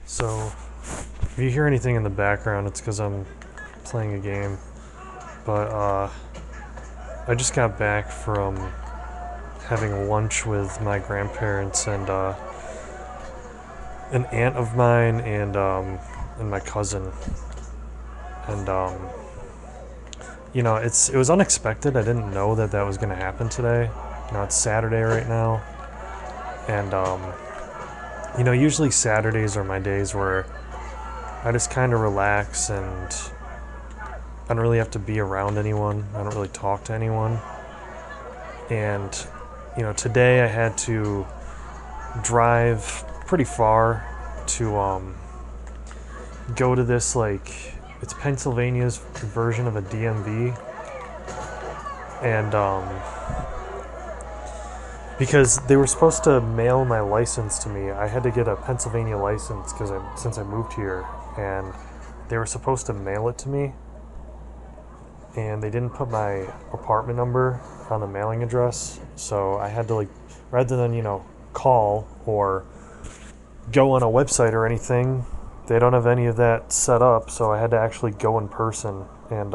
So, if you hear anything in the background, it's because I'm playing a game. But, I just got back from having lunch with my grandparents and, an aunt of mine and my cousin. And, it was unexpected. I didn't know that that was going to happen today. It's Saturday right now. And, usually Saturdays are my days where I just kind of relax and I don't really have to be around anyone. I don't really talk to anyone. And, today I had to drive pretty far to go to this, it's Pennsylvania's version of a DMV. And because they were supposed to mail my license to me, I had to get a Pennsylvania license since I moved here, and they were supposed to mail it to me, and they didn't put my apartment number on the mailing address, so I had to, rather than call or go on a website or anything, they don't have any of that set up, so I had to actually go in person. And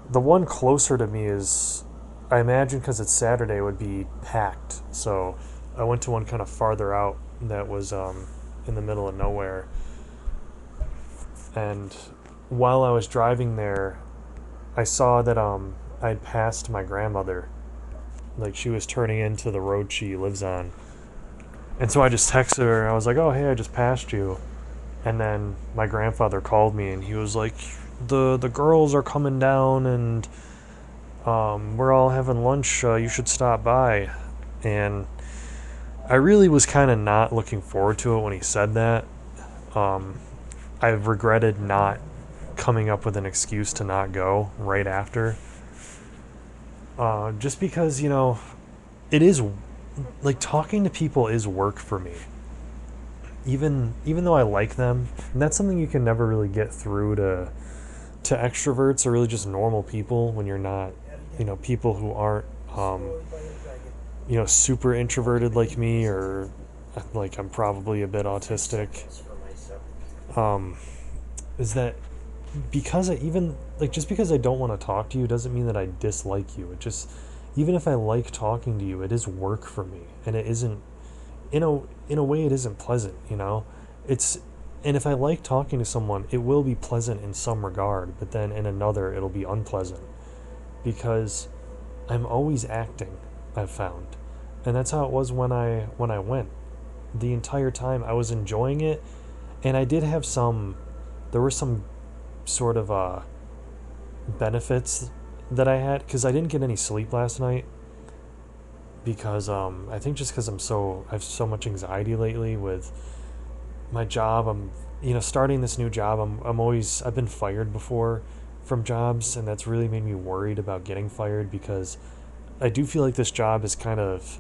the one closer to me is, I imagine because it's Saturday, would be packed. So I went to one kind of farther out that was in the middle of nowhere. And while I was driving there, I saw that I'd passed my grandmother. She was turning into the road she lives on. And so I just texted her. I was like, "Oh, hey, I just passed you." And then my grandfather called me, and he was like, the girls are coming down, and we're all having lunch. You should stop by." And I really was kind of not looking forward to it when he said that. I've regretted not coming up with an excuse to not go right after. Just because, it is, talking to people is work for me. Even though I like them, and that's something you can never really get through to extroverts or really just normal people when you're not, people who aren't, super introverted like me, or I'm probably a bit autistic. Is that because just because I don't want to talk to you doesn't mean that I dislike you. It just, even if I like talking to you, it is work for me, and it isn't, in a way, it isn't pleasant. It's, and if I like talking to someone, it will be pleasant in some regard, but then in another it'll be unpleasant, because I'm always acting, I've found. And that's how it was when I went. The entire time I was enjoying it, and I did have there were some sort of benefits that I had, because I didn't get any sleep last night, because I think just because I have so much anxiety lately with my job. I'm starting this new job. I've been fired before from jobs, and that's really made me worried about getting fired, because I do feel like this job is kind of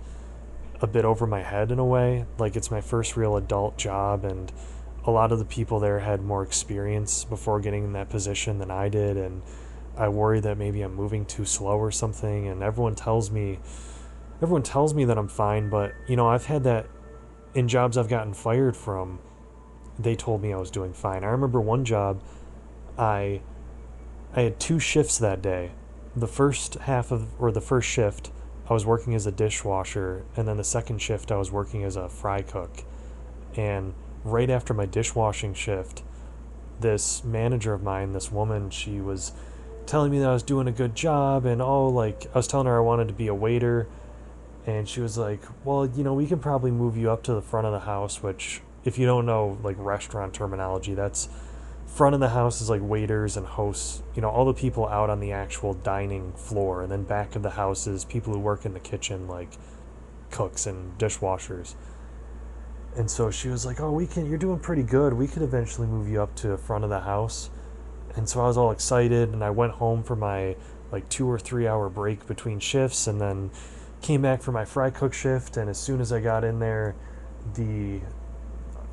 a bit over my head in a way. It's my first real adult job, and a lot of the people there had more experience before getting in that position than I did, and I worry that maybe I'm moving too slow or something. And everyone tells me that I'm fine, but I've had that in jobs I've gotten fired from. They told me I was doing fine. I remember one job, I had 2 shifts that day. The first shift, I was working as a dishwasher, and then the second shift, I was working as a fry cook. And right after my dishwashing shift, this manager of mine, this woman, she was telling me that I was doing a good job, and I was telling her I wanted to be a waiter, and she was like, "Well, we can probably move you up to the front of the house," which, if you don't know restaurant terminology, that's front of the house is waiters and hosts, all the people out on the actual dining floor, and then back of the house is people who work in the kitchen, cooks and dishwashers. And so she was like, "Oh, you're doing pretty good. We could eventually move you up to the front of the house." And so I was all excited, and I went home for my 2 or 3 hour break between shifts, and then came back for my fry cook shift. And as soon as I got in there, the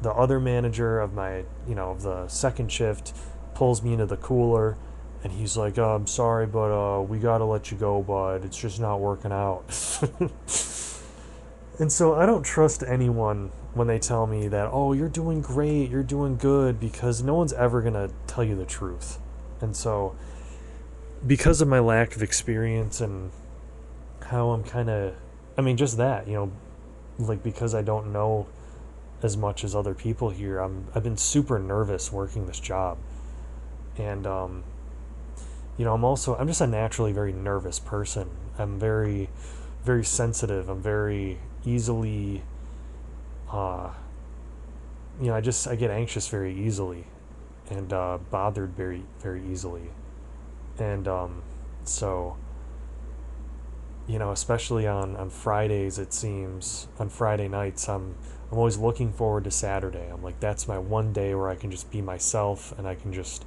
other manager of of the second shift pulls me into the cooler, and he's like, "I'm sorry, but we gotta let you go, bud. It's just not working out." And so I don't trust anyone when they tell me that, oh, you're doing great, you're doing good, because no one's ever going to tell you the truth. And so, because of my lack of experience and how I'm kind of, I mean, just that, like because I don't know as much as other people here, I've been super nervous working this job. And, I'm just a naturally very nervous person. I'm very, very sensitive. I'm very easily, uh, I get anxious very easily and bothered very, very easily. And so, especially on Fridays, it seems, on Friday nights, I'm always looking forward to Saturday. I'm like, that's my one day where I can just be myself and I can just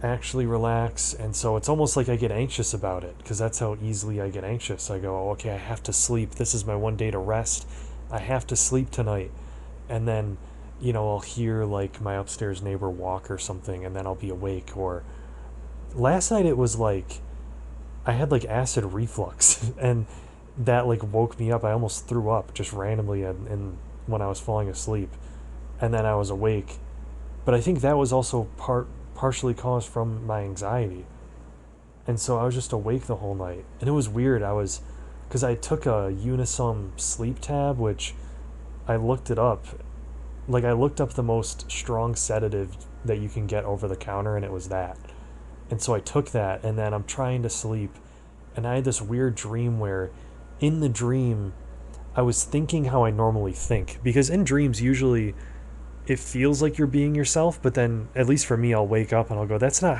actually relax. And so it's almost like I get anxious about it because that's how easily I get anxious. I go, okay, I have to sleep. This is my one day to rest. I have to sleep tonight. And then, I'll hear like my upstairs neighbor walk or something, and then I'll be awake. Or last night it was like I had like acid reflux, and that like woke me up. I almost threw up just randomly when I was falling asleep, and then I was awake. But I think that was also partially caused from my anxiety. And so I was just awake the whole night. And it was weird. Because I took a Unisum sleep tab, which I looked it up. Like, I looked up the most strong sedative that you can get over the counter, and it was that. And so I took that, and then I'm trying to sleep. And I had this weird dream where, in the dream, I was thinking how I normally think. Because in dreams, usually it feels like you're being yourself, but then, at least for me, I'll wake up and I'll go, that's not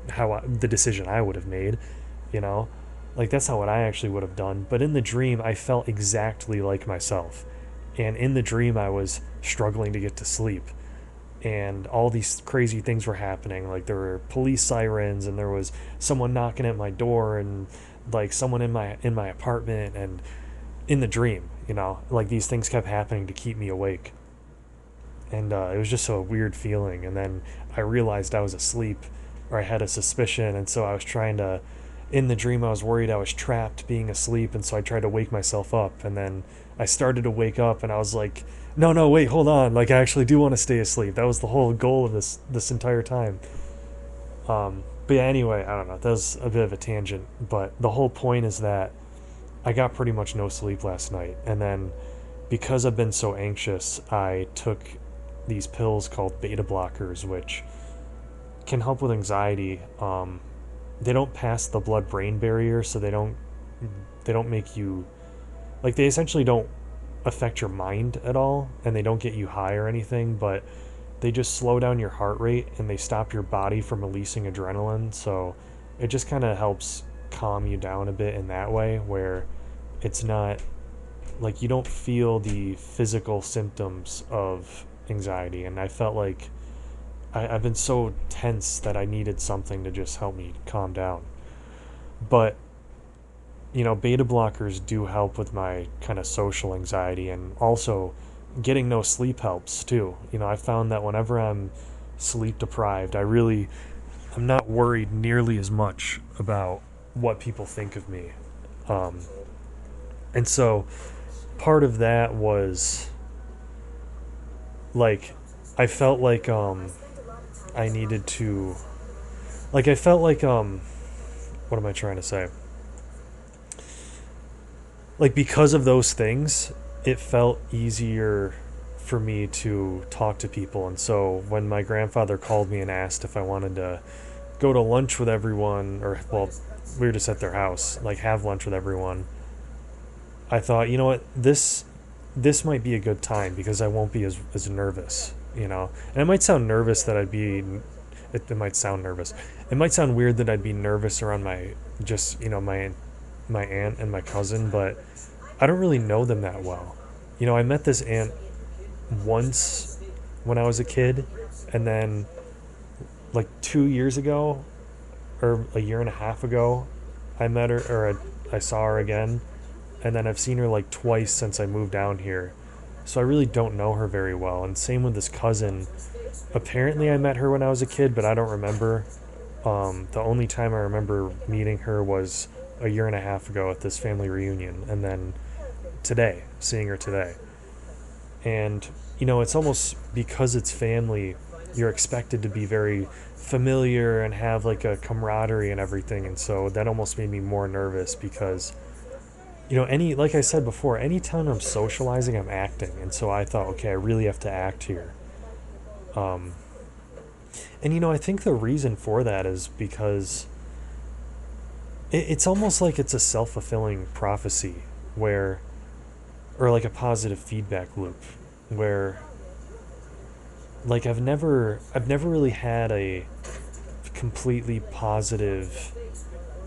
the decision I would have made, you know? Like, that's not what I actually would have done. But in the dream, I felt exactly like myself. And in the dream, I was struggling to get to sleep. And all these crazy things were happening. Like, there were police sirens, and there was someone knocking at my door, and, like, someone in my apartment, and in the dream, like, these things kept happening to keep me awake. And it was just a weird feeling. And then I realized I was asleep, or I had a suspicion, and so I was trying to, in the dream I was worried I was trapped being asleep, and so I tried to wake myself up, and then I started to wake up, and I was like, no, wait, hold on, like, I actually do want to stay asleep. That was the whole goal of this entire time. But yeah, anyway, I don't know, that was a bit of a tangent, but the whole point is that I got pretty much no sleep last night, and then because I've been so anxious, I took these pills called beta blockers, which can help with anxiety. They don't pass the blood-brain barrier, so they don't make you, like, they essentially don't affect your mind at all, and they don't get you high or anything, but they just slow down your heart rate and they stop your body from releasing adrenaline. So it just kind of helps calm you down a bit in that way, where it's not like you don't feel the physical symptoms of anxiety. And I felt like I've been so tense that I needed something to just help me calm down. But, beta blockers do help with my kind of social anxiety, and also getting no sleep helps too. I found that whenever I'm sleep deprived, I'm not worried nearly as much about what people think of me. And so part of that was, like, I felt like I needed to, like, I felt like what am I trying to say? Like, because of those things, it felt easier for me to talk to people. And so when my grandfather called me and asked if I wanted to go to lunch with everyone, or, well, we were just at their house, like, have lunch with everyone, I thought, you know what, this might be a good time because I won't be as nervous, And it might sound nervous that it might sound nervous. It might sound weird that I'd be nervous around my aunt and my cousin, but I don't really know them that well. I met this aunt once when I was a kid, and then like 2 years ago, or a year and a half ago, I met her, or I saw her again, and then I've seen her like twice since I moved down here. So I really don't know her very well. And same with this cousin. Apparently I met her when I was a kid, but I don't remember. The only time I remember meeting her was a year and a half ago at this family reunion. And then today, seeing her today. And, it's almost because it's family, you're expected to be very familiar and have like a camaraderie and everything. And so that almost made me more nervous because, like I said before, anytime I'm socializing, I'm acting. And so I thought, okay, I really have to act here. Um, and, I think the reason for that is because it's almost like it's a self-fulfilling prophecy where, or like a positive feedback loop where, like, I've never really had a completely positive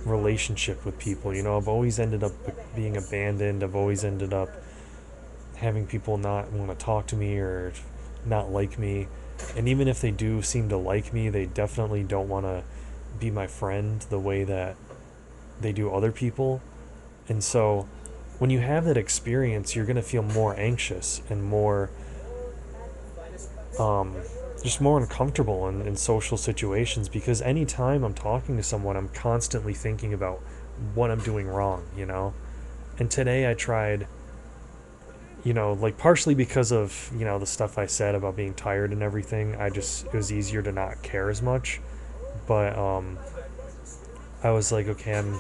relationship with people. I've always ended up being abandoned. I've always ended up having people not want to talk to me or not like me. And even if they do seem to like me, they definitely don't want to be my friend the way that they do other people. And so when you have that experience, you're going to feel more anxious and more just more uncomfortable in social situations, because anytime I'm talking to someone, I'm constantly thinking about what I'm doing wrong. And today I tried, like partially because of, the stuff I said about being tired and everything, it was easier to not care as much. But I was like, okay, I'm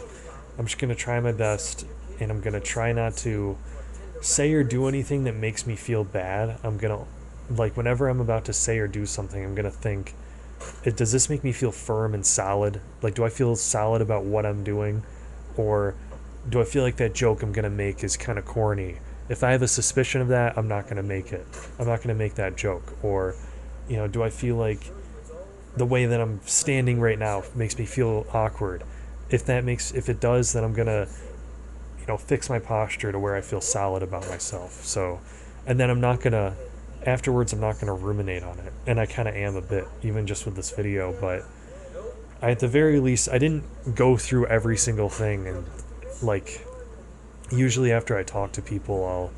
just going to try my best, and I'm going to try not to say or do anything that makes me feel bad. I'm going to, like, whenever I'm about to say or do something, I'm going to think, does this make me feel firm and solid? Like, do I feel solid about what I'm doing? Or do I feel like that joke I'm going to make is kind of corny? If I have a suspicion of that, I'm not going to make it. I'm not going to make that joke. Or, do I feel like the way that I'm standing right now makes me feel awkward? If it does, then I'm going to, fix my posture to where I feel solid about myself. So, and then afterwards, I'm not going to ruminate on it. And I kind of am a bit, even just with this video. But at the very least, I didn't go through every single thing. And, like, usually after I talk to people, I'll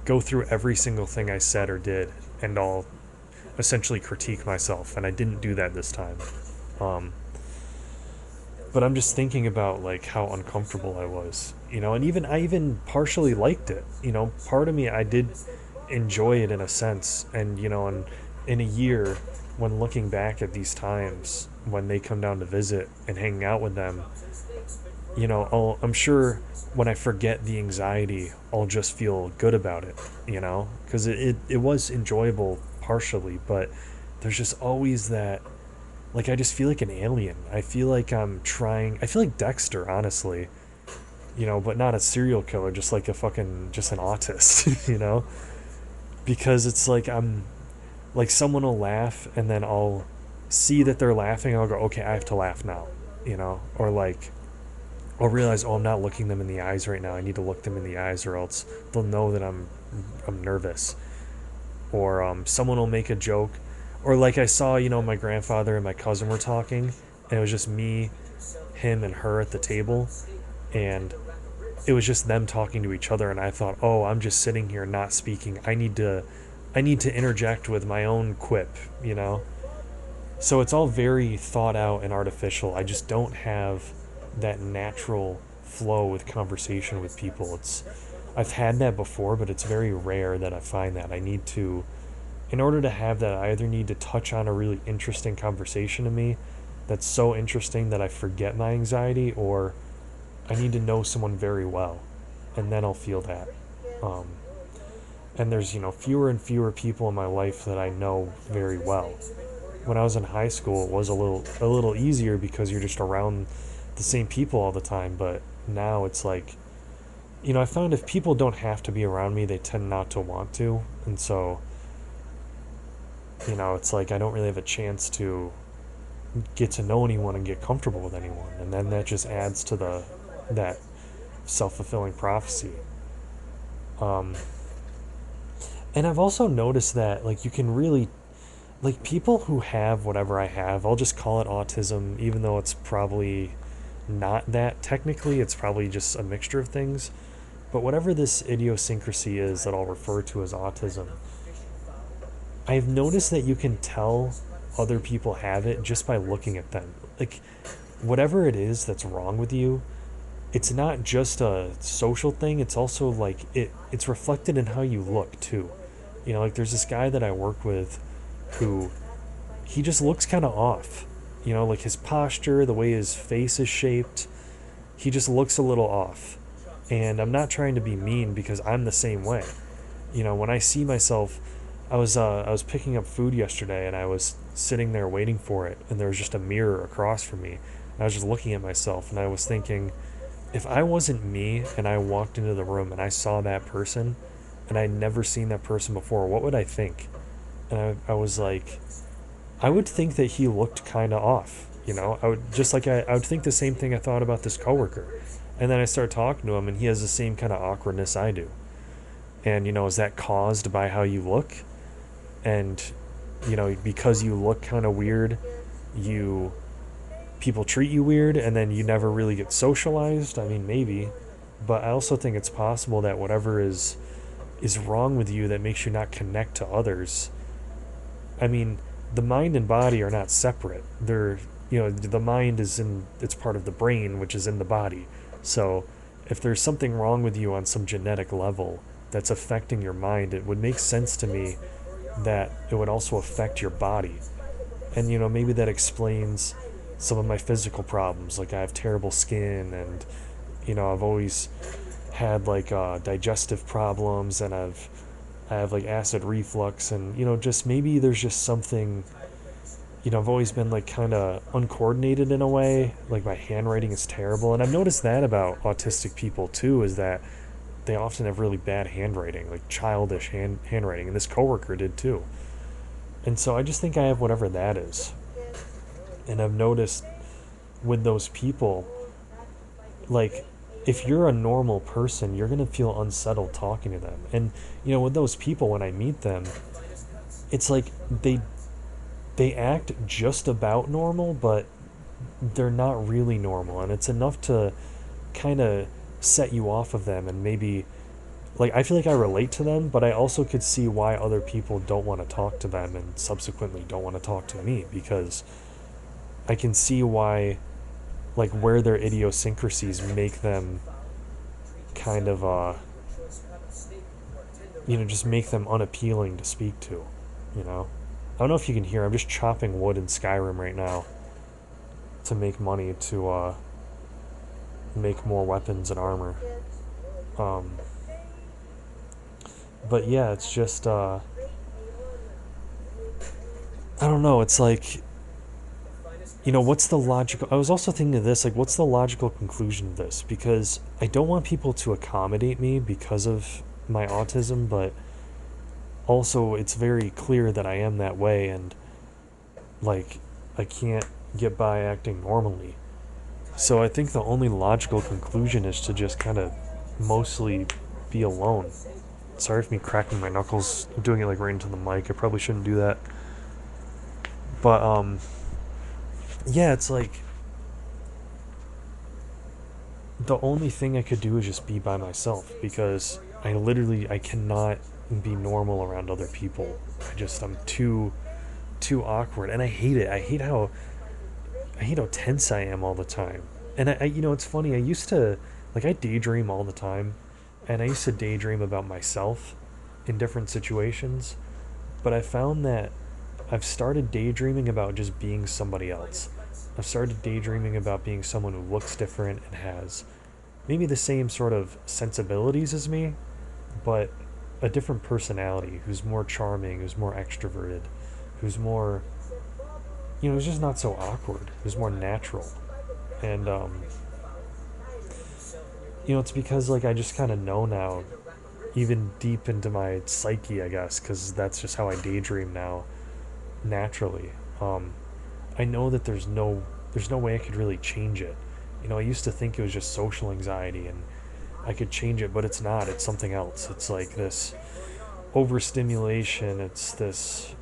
go through every single thing I said or did. And I'll essentially critique myself. And I didn't do that this time. But I'm just thinking about, like, how uncomfortable I was. And I even partially liked it. Part of me, I did enjoy it in a sense. And in a year, when looking back at these times when they come down to visit and hanging out with them, I'm sure when I forget the anxiety, I'll just feel good about it, because it was enjoyable partially, but there's just always that, like, I just feel like an alien. I feel like I feel like Dexter, honestly, but not a serial killer, just like just an autist, because it's like like someone will laugh and then I'll see that they're laughing. I'll go, okay, I have to laugh now, or like I'll realize, oh, I'm not looking them in the eyes right now. I need to look them in the eyes, or else they'll know that I'm nervous. Or someone will make a joke, or like I saw, my grandfather and my cousin were talking, and it was just me, him, and her at the table, and it was just them talking to each other, and I thought, oh, I'm just sitting here not speaking. I need to interject with my own quip, So it's all very thought out and artificial. I just don't have that natural flow with conversation with people. I've had that before, but it's very rare that I find that. In order to have that, I either need to touch on a really interesting conversation to me that's so interesting that I forget my anxiety, or I need to know someone very well, and then I'll feel that. And there's, fewer and fewer people in my life that I know very well. When I was in high school, it was a little easier because you're just around the same people all the time, but now it's like, I found if people don't have to be around me, they tend not to want to, and so, it's like I don't really have a chance to get to know anyone and get comfortable with anyone, and then that just adds to that self-fulfilling prophecy. And I've also noticed that, like, you can really, like, people who have whatever I have, I'll just call it autism, even though it's probably not that technically, it's probably just a mixture of things. But whatever this idiosyncrasy is that I'll refer to as autism, I've noticed that you can tell other people have it just by looking at them. Like, whatever it is that's wrong with you, it's not just a social thing, it's also like it's reflected in how you look too. Like there's this guy that I work with who he just looks kind of off. Like his posture, the way his face is shaped, he just looks a little off. And I'm not trying to be mean because I'm the same way. When I see myself, I was picking up food yesterday and I was sitting there waiting for it, and there was just a mirror across from me. I was just looking at myself and I was thinking, if I wasn't me and I walked into the room and I saw that person and I'd never seen that person before, what would I think? And I was like, I would think that he looked kind of off. I would just like I would think the same thing I thought about this coworker. And then I start talking to him and he has the same kind of awkwardness I do. And is that caused by how you look? And because you look kind of weird, people treat you weird, and then you never really get socialized. I mean, maybe, but I also think it's possible that whatever is wrong with you that makes you not connect to others. I mean, the mind and body are not separate. They're the mind it's part of the brain, which is in the body. So if there's something wrong with you on some genetic level that's affecting your mind, it would make sense to me that it would also affect your body. And maybe that explains some of my physical problems. Like I have terrible skin, and I've always had like digestive problems, and I have like acid reflux, and just maybe there's just something. I've always been like kind of uncoordinated in a way. Like my handwriting is terrible, and I've noticed that about autistic people too, is that they often have really bad handwriting, like childish handwriting, and this coworker did too. And so I just think I have whatever that is. And I've noticed with those people, like if you're a normal person, you're gonna feel unsettled talking to them. And with those people, when I meet them, it's like they act just about normal, but they're not really normal, and it's enough to kind of set you off of them. And maybe like I feel like I relate to them, but I also could see why other people don't want to talk to them and subsequently don't want to talk to me, because I can see why, like where their idiosyncrasies make them kind of just make them unappealing to speak to. I don't know if you can hear, I'm just chopping wood in Skyrim right now to make money to make more weapons and armor. But yeah, it's just I don't know, it's like what's the logical, I was also thinking of this, like what's the logical conclusion of this? Because I don't want people to accommodate me because of my autism, but also it's very clear that I am that way, and like I can't get by acting normally. So I think the only logical conclusion is to just kind of mostly be alone. Sorry for me cracking my knuckles. I'm doing it like right into the mic. I probably shouldn't do that. But yeah, it's like the only thing I could do is just be by myself, because I cannot be normal around other people. I'm too awkward, and I hate it. I hate how tense I am all the time. And I it's funny, I daydream all the time, and I used to daydream about myself in different situations, but I found that I've started daydreaming about just being somebody else. I've started daydreaming about being someone who looks different and has maybe the same sort of sensibilities as me, but a different personality, who's more charming, who's more extroverted, who's more, who's just not so awkward, who's more natural. And it's because like I just kind of know now, even deep into my psyche, I guess, because that's just how I daydream now, naturally. I know that there's no way I could really change it. I used to think it was just social anxiety and I could change it, but it's not. It's something else. It's like this overstimulation. It's this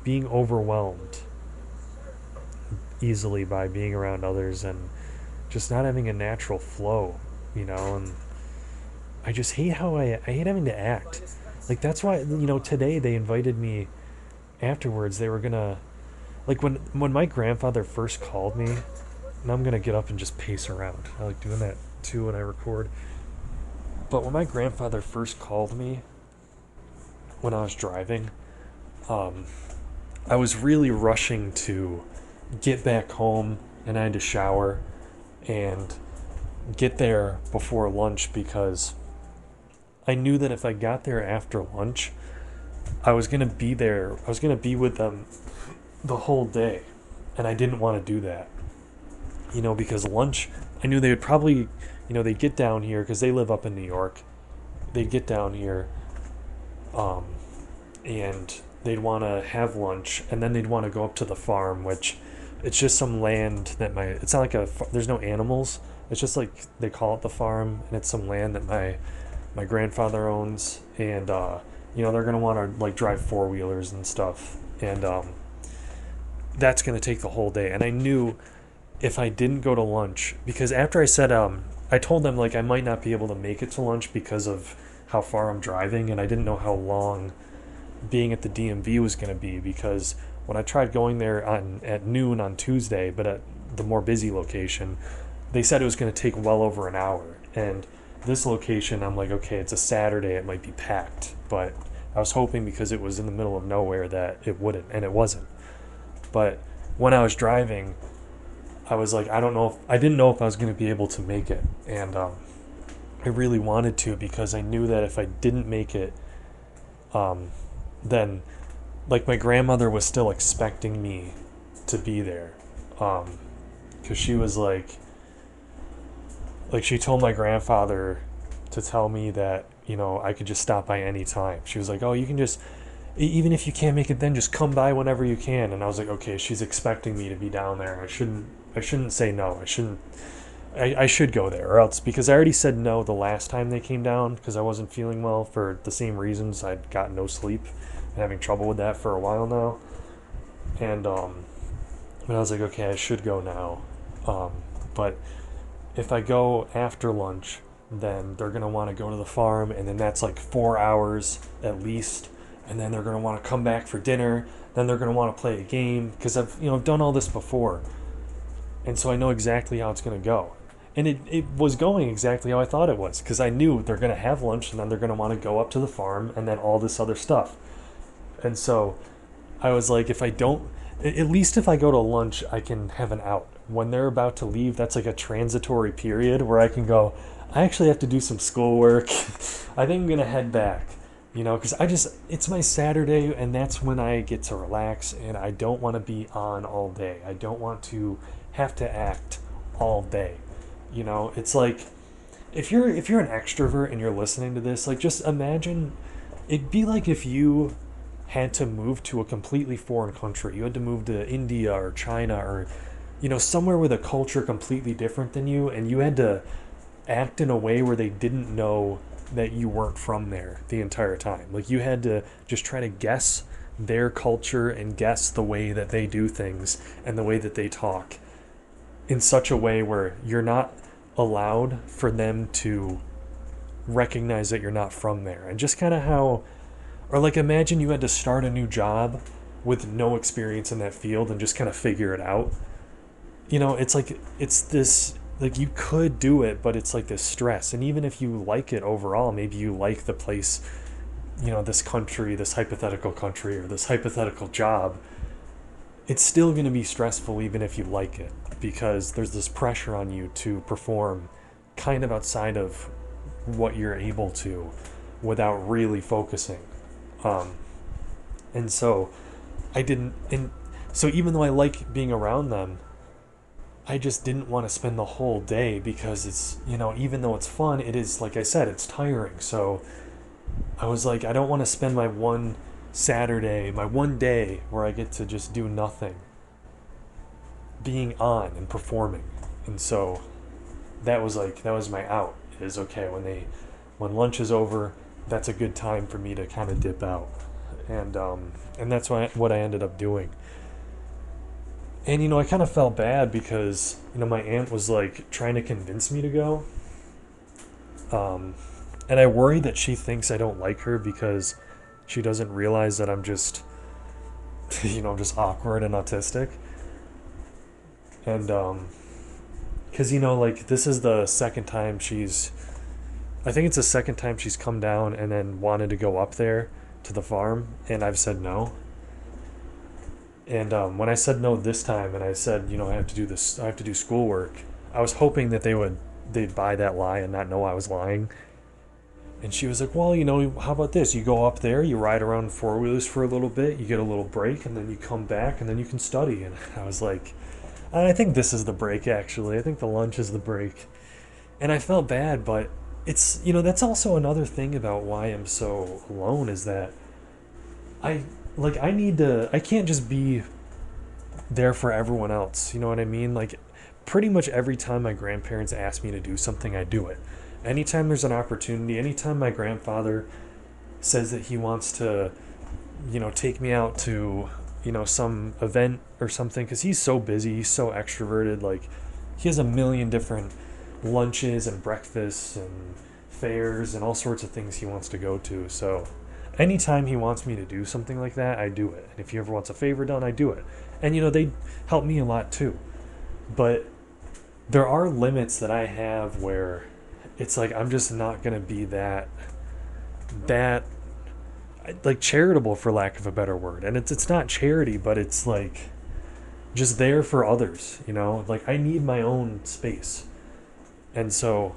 being overwhelmed easily by being around others and just not having a natural flow, and I just hate I hate having to act. Like that's why, today they invited me afterwards. They were gonna, like when my grandfather first called me now I'm gonna get up and just pace around. I like doing that too when I record. But when my grandfather first called me when I was driving, um, I was really rushing to get back home, and I had to shower and get there before lunch because I knew that if I got there after lunch, I was going to be there. I was going to be with them the whole day. And I didn't want to do that. Because lunch, I knew they would probably, they'd get down here because they live up in New York. They'd get down here and they'd want to have lunch, and then they'd want to go up to the farm, which it's just some land that it's not like there's no animals. It's just like they call it the farm, and it's some land that my grandfather owns, and they're gonna want to like drive 4-wheelers and stuff, and that's gonna take the whole day. And I knew if I didn't go to lunch, because after I said I told them like I might not be able to make it to lunch because of how far I'm driving, and I didn't know how long being at the DMV was gonna be, because when I tried going there at noon on Tuesday, but at the more busy location, they said it was going to take well over an hour. And this location, I'm like, okay, it's a Saturday, it might be packed. But I was hoping because it was in the middle of nowhere that it wouldn't, and it wasn't. But when I was driving, I was like, I didn't know if I was going to be able to make it. And I really wanted to, because I knew that if I didn't make it, then like my grandmother was still expecting me to be there, because she was like she told my grandfather to tell me that I could just stop by any time. She was like, oh, you can just, even if you can't make it then, just come by whenever you can. And I was like, okay, she's expecting me to be down there. I shouldn't say no. I should go there, or else, because I already said no the last time they came down because I wasn't feeling well for the same reasons. I'd got no sleep and having trouble with that for a while now. And but I was like, okay, I should go now. But if I go after lunch, then they're going to want to go to the farm, and then that's like 4 hours at least. And then they're going to want to come back for dinner. Then they're going to want to play a game, because I've done all this before. And so I know exactly how it's going to go. And it was going exactly how I thought it was, because I knew they're going to have lunch, and then they're going to want to go up to the farm, and then all this other stuff. And so I was like, at least if I go to lunch, I can have an out. When they're about to leave, that's like a transitory period where I can go, I actually have to do some schoolwork. I think I'm going to head back, because it's my Saturday, and that's when I get to relax, and I don't want to be on all day. I don't want to have to act all day. It's like, if you're an extrovert and you're listening to this, like, just imagine, it'd be like if you had to move to a completely foreign country. You had to move to India or China or, somewhere with a culture completely different than you, and you had to act in a way where they didn't know that you weren't from there the entire time. Like, you had to just try to guess their culture and guess the way that they do things and the way that they talk in such a way where you're not allowed for them to recognize that you're not from there. And just kind of how, or like, imagine you had to start a new job with no experience in that field and just kind of figure it out. It's like, it's this, like, you could do it, but it's like this stress. And even if you like it overall, maybe you like the place, this country, this hypothetical country, or this hypothetical job, it's still going to be stressful even if you like it, because there's this pressure on you to perform kind of outside of what you're able to without really focusing. And so so even though I like being around them, I just didn't want to spend the whole day, because it's, even though it's fun, it is, like I said, it's tiring. So I was like, I don't want to spend my one Saturday, my one day where I get to just do nothing, being on and performing. And so that was my out, is okay, when lunch is over, that's a good time for me to kind of dip out. And that's what I ended up doing. And, I kind of felt bad because, my aunt was, like, trying to convince me to go. And I worry that she thinks I don't like her because she doesn't realize that I'm just, I'm just awkward and autistic. And Because, like, this is the second time I think it's the second time she's come down and then wanted to go up there to the farm, and I've said no. And when I said no this time, and I said, I have to do this, I have to do schoolwork, I was hoping that they'd buy that lie and not know I was lying. And she was like, well, how about this? You go up there, you ride around four wheelers for a little bit, you get a little break, and then you come back, and then you can study. And I was like, I think this is the break, actually. I think the lunch is the break. And I felt bad, but it's, that's also another thing about why I'm so alone is that I can't just be there for everyone else. You know what I mean? Like, pretty much every time my grandparents ask me to do something, I do it. Anytime there's an opportunity, anytime my grandfather says that he wants to, take me out to, some event or something, because he's so busy, he's so extroverted, like, he has a million different lunches and breakfasts and fairs and all sorts of things he wants to go to. So anytime he wants me to do something like that, I do it. And if he ever wants a favor done, I do it. And they help me a lot too. But there are limits that I have where it's like I'm just not going to be that like charitable, for lack of a better word. And it's not charity, but it's like just there for others, like I need my own space. And so,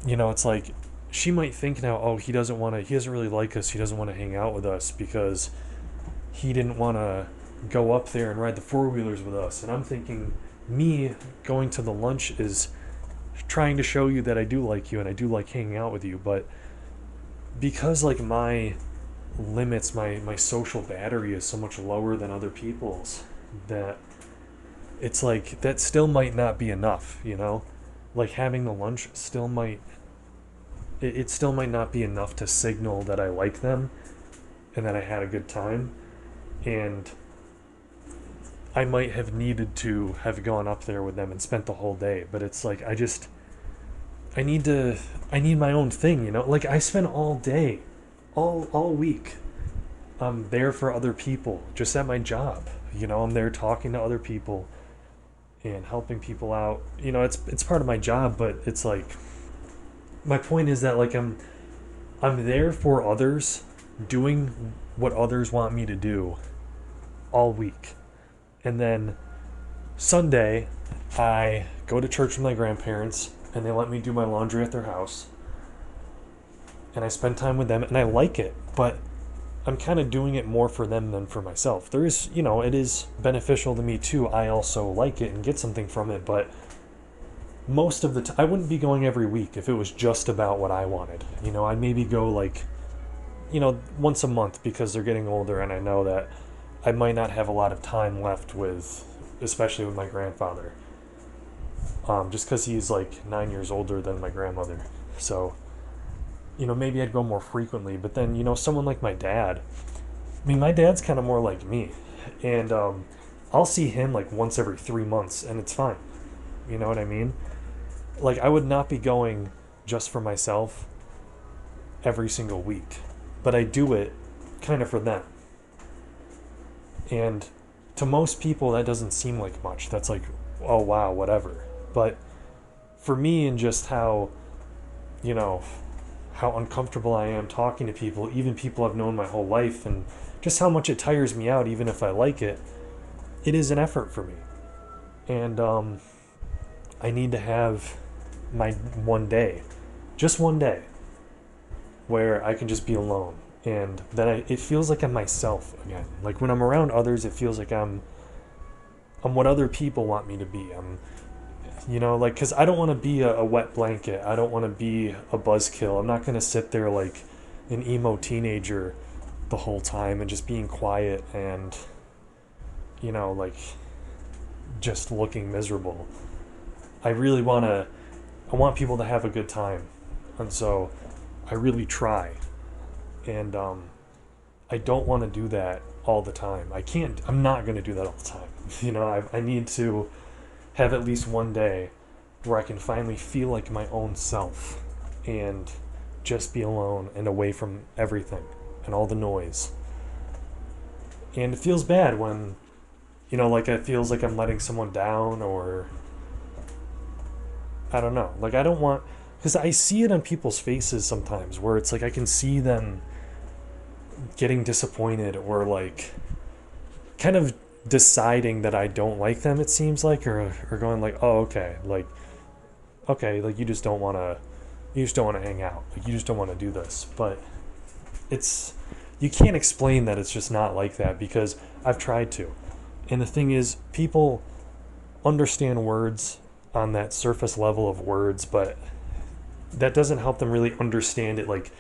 it's like she might think now, oh, he doesn't really like us, he doesn't want to hang out with us because he didn't want to go up there and ride the four-wheelers with us. And I'm thinking, me going to the lunch is trying to show you that I do like you and I do like hanging out with you. But because like my limits, my social battery is so much lower than other people's, that it's like that still might not be enough. Like having the lunch still might it still might not be enough to signal that I like them and that I had a good time. And I might have needed to have gone up there with them and spent the whole day, but it's like I need my own thing. Like I spend all day, all week, I'm there for other people, just at my job. I'm there talking to other people and helping people out. It's part of my job, but it's like my point is that like I'm there for others, doing what others want me to do all week. And then Sunday, I go to church with my grandparents, and they let me do my laundry at their house. And I spend time with them, and I like it, but I'm kind of doing it more for them than for myself. There is, it is beneficial to me too. I also like it and get something from it, but most of the time, I wouldn't be going every week if it was just about what I wanted. I'd maybe go like, once a month because they're getting older, and I know that I might not have a lot of time left with, especially with my grandfather. Just because he's like 9 years older than my grandmother. So, maybe I'd go more frequently. But then, someone like my dad, my dad's kind of more like me. And I'll see him like once every 3 months, and it's fine. You know what I mean? Like, I would not be going just for myself every single week. But I do it kind of for them. And to most people, that doesn't seem like much. That's like, oh, wow, whatever. But for me, and just how uncomfortable I am talking to people, even people I've known my whole life, and just how much it tires me out, even if I like it, it is an effort for me. And I need to have my one day, just one day, where I can just be alone. And then it feels like I'm myself again. Like when I'm around others, it feels like I'm what other people want me to be. Because I don't want to be a wet blanket. I don't want to be a buzzkill. I'm not going to sit there like an emo teenager the whole time and just being quiet and, like just looking miserable. I want people to have a good time. And so I really try. And I don't want to do that all the time. I'm not going to do that all the time. I need to have at least one day where I can finally feel like my own self and just be alone and away from everything and all the noise. And it feels bad when, it feels like I'm letting someone down, or, I don't know. Like, I don't want, because I see it on people's faces sometimes where it's like I can see them getting disappointed or like kind of deciding that I don't like them, it seems like, or going like, oh, okay, like you just don't want to hang out. Like, you just don't want to do this. But it's, you can't explain that it's just not like that because I've tried to. And the thing is, people understand words on that surface level of words, but that doesn't help them really understand it like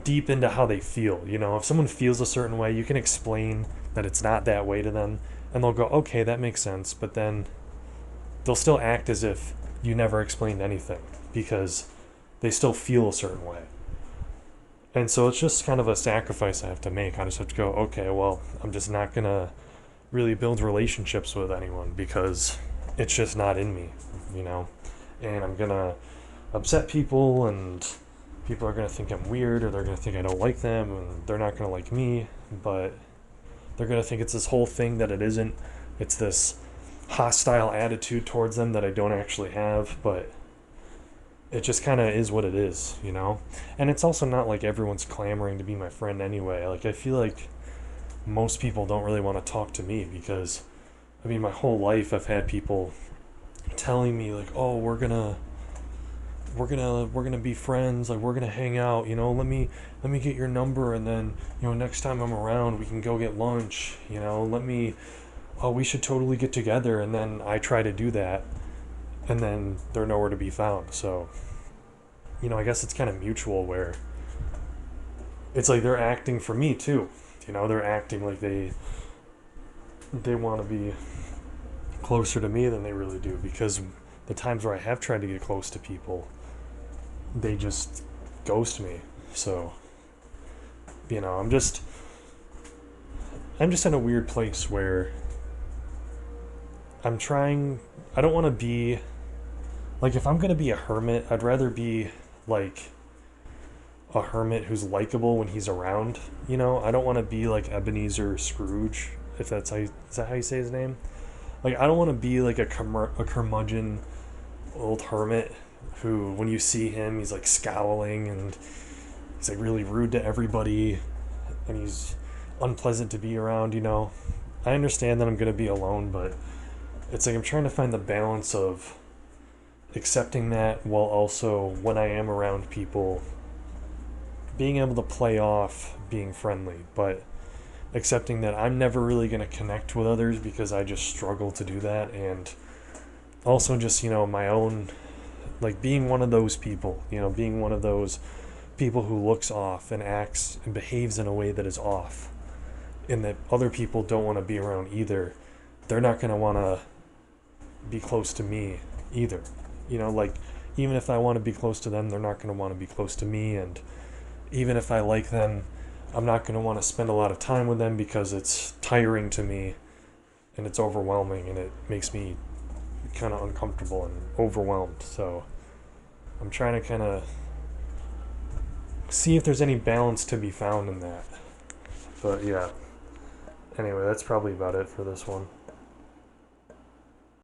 deep into how they feel. You know, if someone feels a certain way, you can explain that it's not that way to them, and they'll go, okay, that makes sense, but then they'll still act as if you never explained anything because they still feel a certain way. And so it's just kind of a sacrifice I have to make. I just have to go, okay, well, I'm just not going to really build relationships with anyone because it's just not in me, you know? And I'm going to upset people, and people are going to think I'm weird, or they're going to think I don't like them, and they're not going to like me, but they're going to think it's this whole thing that it isn't. It's this hostile attitude towards them that I don't actually have, but it just kind of is what it is, you know? And it's also not like everyone's clamoring to be my friend anyway. Like, I feel like most people don't really want to talk to me because, I mean, my whole life I've had people telling me like, oh, we're gonna be friends, like, we're gonna hang out, you know, let me get your number, and then, you know, next time I'm around we can go get lunch, you know, we should totally get together. And then I try to do that, and then they're nowhere to be found. So, you know, I guess it's kind of mutual, where it's like they're acting for me too, you know, they're acting like they want to be closer to me than they really do, because the times where I have tried to get close to people, they just ghost me. So, you know, I'm just in a weird place where I don't want to be, like, if I'm going to be a hermit, I'd rather be, like, a hermit who's likable when he's around, you know? I don't want to be, like, Ebenezer Scrooge, if is that how you say his name? Like, I don't want to be, like, a curmudgeon old hermit who, when you see him, he's, like, scowling, and he's, like, really rude to everybody, and he's unpleasant to be around, you know? I understand that I'm going to be alone, but it's like I'm trying to find the balance of accepting that while also, when I am around people, being able to play off being friendly, but accepting that I'm never really going to connect with others because I just struggle to do that. And also just, you know, my own, like, being one of those people, you know, being one of those people who looks off and acts and behaves in a way that is off, and that other people don't want to be around either. They're not going to want to be close to me either. You know, like, even if I want to be close to them, they're not going to want to be close to me. And even if I like them, I'm not going to want to spend a lot of time with them because it's tiring to me and it's overwhelming, and it makes me kind of uncomfortable and overwhelmed. So I'm trying to kind of see if there's any balance to be found in that. But yeah, anyway, that's probably about it for this one.